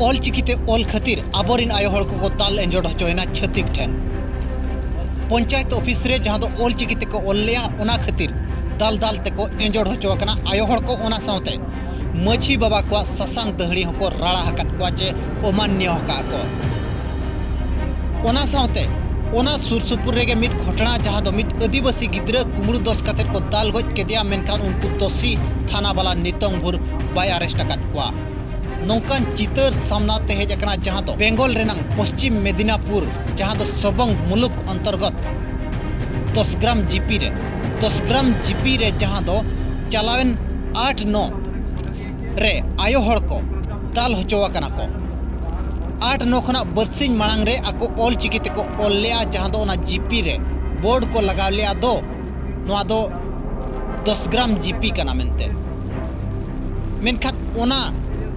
all चिकीते all खातिर आबोरिन आयो हड़ को दाल एंजोड़ होचोयना छतिक ठेन पंचायत ऑफिस रे जहां दो ऑल चिकीते को ऑल लिया ओना खातिर दाल दाल ते को एंजोड़ होचोकना आयो हड़ को ओना साउते मछी बाबा को ससांग दहड़ी हको राड़ा हकत को चे अमान्य हका को ओना साउते ओना सुरसुपुर रेगे मिट घटना जहां दो मिट आदिवासी गिद्रा कुमड़ू दोस कते को दाल गज केदिया मेनखान उनको दोषी थाना वाला नितंग भुर बाय अरेस्ट कत को नौकान चितर सामनाते हेज अकना जहां दो बेंगल रेनांग पश्चिम मेदिनापुर जहां दो सबंग मुलुक अंतर्गत 10 ग्राम जीपी रे जहां दो चलावेन 8-9 रे आयो हड़ को दाल होचोवा कना को 8-9 खना बरसिंग मांग रे आको ऑल चिकीते को ऑल लिया जहां दो ना जीपी रे बोर्ड को लगा लिया दो नोआ दो 10 ग्राम जीपी कना मेनते मेनखान ओना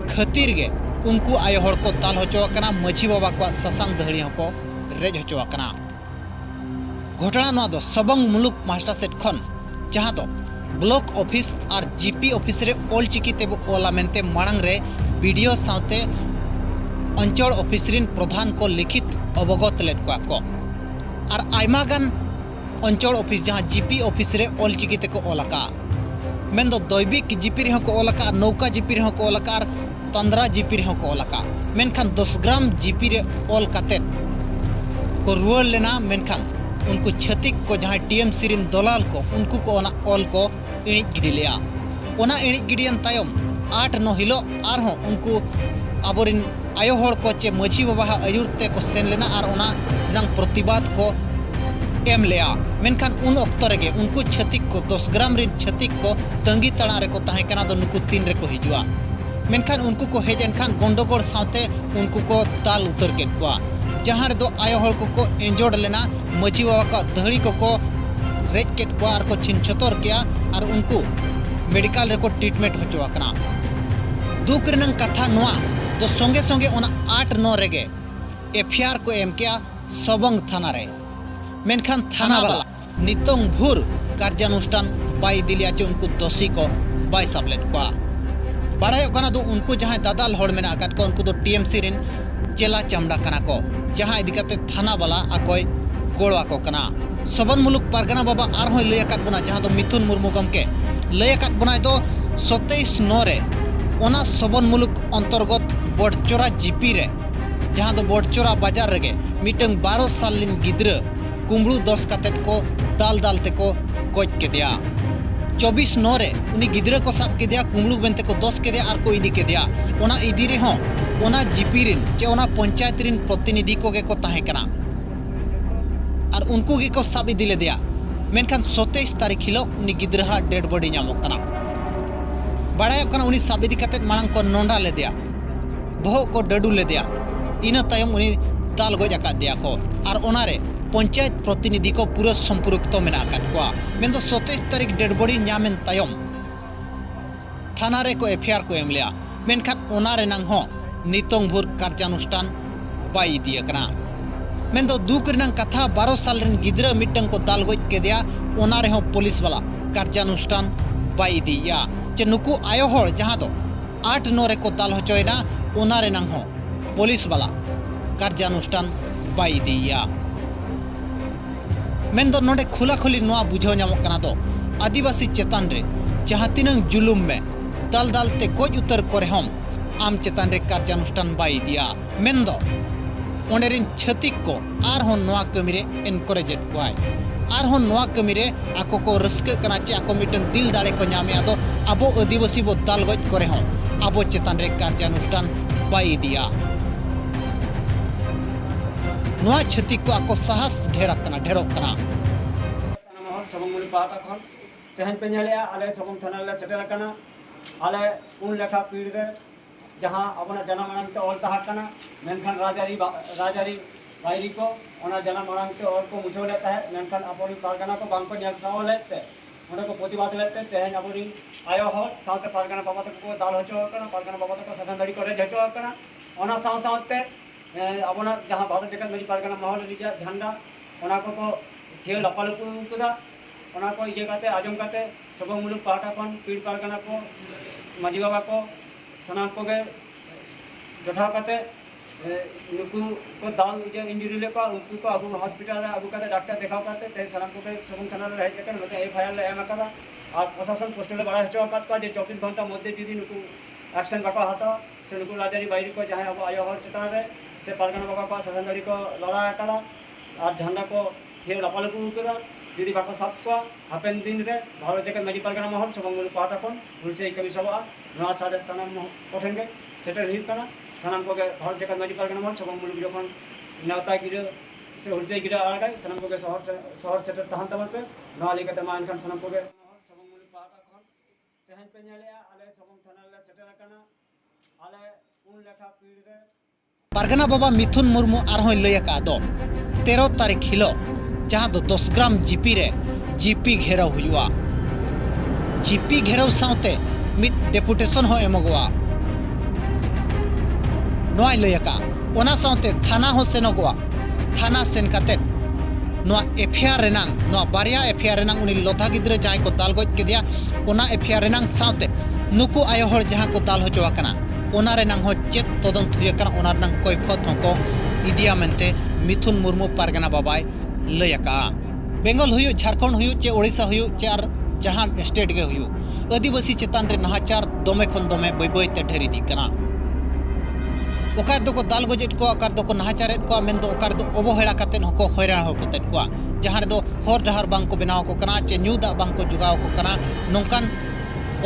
खातिर गे उनको आयो हड़ को दाल होचोवा कना मछी बाबा को ससांग दहड़ी को रेज होचोवा कना घटना नोआ दो सबंग मुलुक मास्टर सेट खन जहां दो ब्लॉक ऑफिस और जीपी ऑफिस रे ऑल चिकीते बो ओला मेनते मांग रे वीडियो साथे अंचल ऑफिस रिन प्रधान को लिखित अवगत लेट को और आयमा गान अंचल ऑफिस जहां जीपी ऑफिस रे ऑल चिकीते को ओलका मेन दो दैविक जीपी रे को ओलका नौका जीपी रे को ओलका 15 जीपी रे को ओलका मेनखान 10 ग्राम जीपी रे ऑल काते को रुआर लेना मेनखान उनको छतिक को जहां टीएमसी रिन दलाल को उनको को ओना ऑल को इणिज गिडी लिया ओना इणिज गिडियन तायम 8-9 हिलो आर हो उनको आबोरिन आयो हड़ को चे मछी बाबा आयुरते को सेन लेना और ओना नंग प्रतिवाद को एम लिया मेनखान उन अक्तो रेगे उनको छतिक को 10 ग्राम रिन छतिक को तंगी तड़ा रे को ताहे कना दो नुकु 3 रे को हिजुआ मेनखान उनको को हेजन खान गंडोगोड़ साथे उनको को दाल उतर के को जहां रे दो आयो हड़ को एंजोड़ लेना मछी बाबा का दहड़ी को रेज के को और को छिनछतर किया और उनको मेडिकल रे को ट्रीटमेंट होचवा कना दुख रेनंग कथा नोआ तो संगे संगे ओना 8-9 रेगे एफआईआर को एम किया सबंग थाना रे मेनखान थाना वाला नितंग भूर कार्यानुष्ठान बाई दिलिया चे उनको दोषी को बाई सबलेट को बड़ाय कना दो उनको जहां दादाल हड़ मेना आकात को उनको दो टीएमसी रिन चेला चमड़ा कना को जहां इदिकते थाना वाला आकोय गोड़वा को कना सबन मुलुक पारगना बाबा आर होय लय आकात बना जहां दो मिथुन मुर्मू गमके लय आकात बनाय दो 27-9 रे ओना सबन मुलुक अंतर्गत बड़चोरा जीपी रे जहां दो बड़चोरा बाजार रेगे मिटंग 12 साल लिन गिद्रा कुमड़ू 10 कातेट को दाल दाल ते को गज के दिया 24-9 रे उनी गिद्रा को साब के दिया कुमड़ू बेनते को 10 के दिया और को इदी के दिया ओना इदी रे हो ओना जीपी रिन चे ओना पंचायत रिन प्रतिनिधि को गे को ताहे कना और उनको गे को साब इदी ले दिया मेनखान 27 तारीख हिलो उनी गिद्रा डेड बॉडी नामक कना बड़ाय कना उनी साब इदी कते मांग को नोंडा ले दिया बहो को डडू ले दिया इना तायम उनी दाल गज आका दिया को और ओना रे पंचायत प्रतिनिधि को पूरा संपर्क मेना को मेन 27 तारीख डेड बॉडी नामेन तायम थाना रे को एफआईआर को एम लिया मेनखान ओना रे नांग हो नितंग भूर कार्यानुष्ठान बाई दिया कना मेन दो दुख रेनांग कथा 12 साल रिन गिद्रा मिटंग को दाल गज के दिया ओना रे हो पुलिस वाला कार्यानुष्ठान बाई दिया चे नुकु आयो हड़ जहां दो 8-9 रे को दाल होचोयना ओना रे नांग हो पुलिस वाला कार्यानुष्ठान बाई दिया मेन दो नोडे खुला खुली नोआ बुझाव नामक कना दो आदिवासी चेतान रे जहां तिनंग जुलुम में दाल दाल ते गज उतर करे हम आम चेतान रे कार्यानुष्ठान बाई दिया मेन दो ओंडेरिन छतिक को आर हो नोआ कमी रे एनकरेज कोआय आर हो नोआ कमी रे आको को रस्क कना चे आको मिटन दिल दाड़े को नामे आदो आबो आदिवासी बो दाल गज करे हम आबो चेतान रे कार्यानुष्ठान बाई दिया नोआ छतिक को आको साहस ढेरक कना सबंग मुलुक पाहता खन तेहन पे नेलिया आले सबंग थाना ले सेटल कना आले उन लेखा पीड़ रे जहां अपना जन्म मरण ते ऑल तहा कना मेनखान राजारी बायरी को ओना जन्म मरण ते ऑल को मुझो लेता है मेनखान अपनी पारगना को बांग को नेल साव लेते ओने को प्रतिवाद लेते तेहन अपनी आयो हो साथे पारगना बाबा तक को दाल होचो कना पारगना बाबा तक ससंदड़ी करे जचो कना ओना साव सावते अपना जहां भारत जगत मेरी पारगना महल रिजा झंडा ओना को थे लपालपू कदा ओना को इजे काते आजम काते सबंग मुलुक पाहटा खन पीड़ पारगना को माजी बाबा को सानाम को गे जोठा काते नुकु को दाल जे इंजरी ले का उनको को अगु हॉस्पिटल रे अगु काते डॉक्टर देखाव काते ते सलाम को सबन थाना रे हेज कर मते एफआईआर ले एम करा और प्रशासन पोस्टल बड़ा हचो कात का जे 24 घंटा मध्य जुदी नुकु एक्शन बाको हाता से नुकु राजारी बाइरी को जहां अब आयो हर चता रे से पारगना बाको का शासनदारी को लड़ा करा और झंडा को थे लापाल को करा जुदी बाको सब को हापेन दिन रे भारत जगत मेडी पारगना महल सबंगुल पाटा कोन हुलचे कमी सबा नवा सादे सनम कोठेंगे सेटल हित कना सनम को भारत जगत मेडी पारगना महल सबंगुल जखन नेता गिरे से हुलचे गिरा आगाय सनम को शहर सेटल तहन तमन पे नवा लेके तमान खान सनम को सबंगुल पाटा कोन तेहन पे नेले आले सबंग थाना ले सेटल कना आले उन लेखा पीड़ रे पारगना बाबा मिथुन मुर्मू आरहों लय का दो 13 तारीख हिलो जहां दो 10 ग्राम जीपी रे जीपी घेराव हुआ जीपी घेराव साउते मिट डेपुटेशन हो एमगवा नोय लय का ओना साउते थाना हो सेनगवा थाना सेन काते नोआ एफआईआर रेनांग नोआ बारिया एफआईआर रेनांग उनी लोथा गिद्रे जहां को दाल गज केदिया ओना एफआईआर रेनांग साउते नुकु आयो हर जहां को दाल होचवा कना ओना रेनांग हो चेत तदंत हुय कना ओना रेनांग कोई फत को इदिया मेनते मिथुन मुर्मू पारगना बाबाय लयका बेंगल हुयु झारखंड हुयु चे ओडिशा हुयु चे आर जहां स्टेट गे हुयु आदिवासी चेतान रे नाहाचार दमे खन दमे बय बय ते ढेरी दी कना ओकार दो को दाल गजेट को ओकार दो को नाहाचारेट को मेन दो ओकार दो अवहेला कातेन हको हैरान हो कोतेट को जहां रे दो हर डहार बांग को बनाव को कना चे न्यू दा बांग को जुगाव को कना नोंकान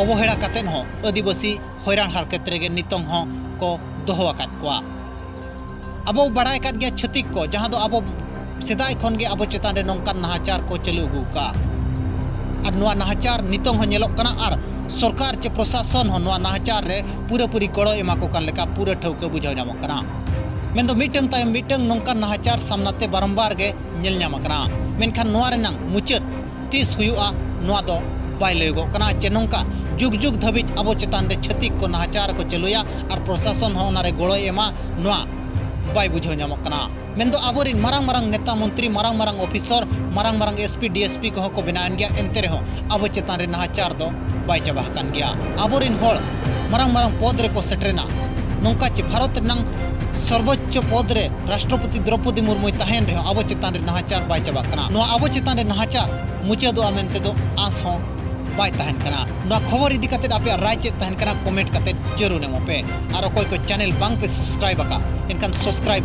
अवहेला कातेन हो आदिवासी हैरान हार क्षेत्र गे नितों हो को दोहो आकात को अबो बड़ाय काट गया छतिक को जहां दो अबो सेदाय खन गे अबो चेतान रे नोंकान नाहाचार को चालू अगु का और नोआ नाहाचार नितों हो नेलोक कना और सरकार चे प्रशासन हो नोआ नाहाचार रे पूरा पूरी गड़ो एमा को कान लेका पूरा ठौका बुझाव नामक कना मेन दो मिटंग तायम मिटंग नोंकान नाहाचार सामनाते बारंबार गे नेल नामक कना मेनखान नोआ रेनांग मुचाद तीस हुयुआ नोआ दो बाय लयगो कना चे नोंका जुग जुग धबिज अबो चेतान रे छतिक को नाहाचार को चलुया और प्रशासन हो नारे गड़ो एमा नोआ बाय बुझाव नामक कना मेन दो आबोरिन मारांग मारांग नेता मंत्री Marang Marang officer Marang Marang SP DSP को को बनान गया एनते रहो अबो चेतान रे नाहाचार दो बाय चाबा कान गया आबोरिन होल मारांग मारांग पद रे को सेटरेना नोंका चे भारत रनांग सर्वोच्च पद रे राष्ट्रपति द्रौपदी मुर्मू तहन रहो अबो चेतान रे नाहाचार बाय चाबा कना नो अबो चेतान रे नाहाचार मुचादो मेनते दो आस हो बाय तहन कना नो खबर इदी कते आपे राय चे तहन कना कमेंट कते जरूर नेमो पे और कोई चैनल बांग पे सब्सक्राइब का इनकान सब्सक्राइब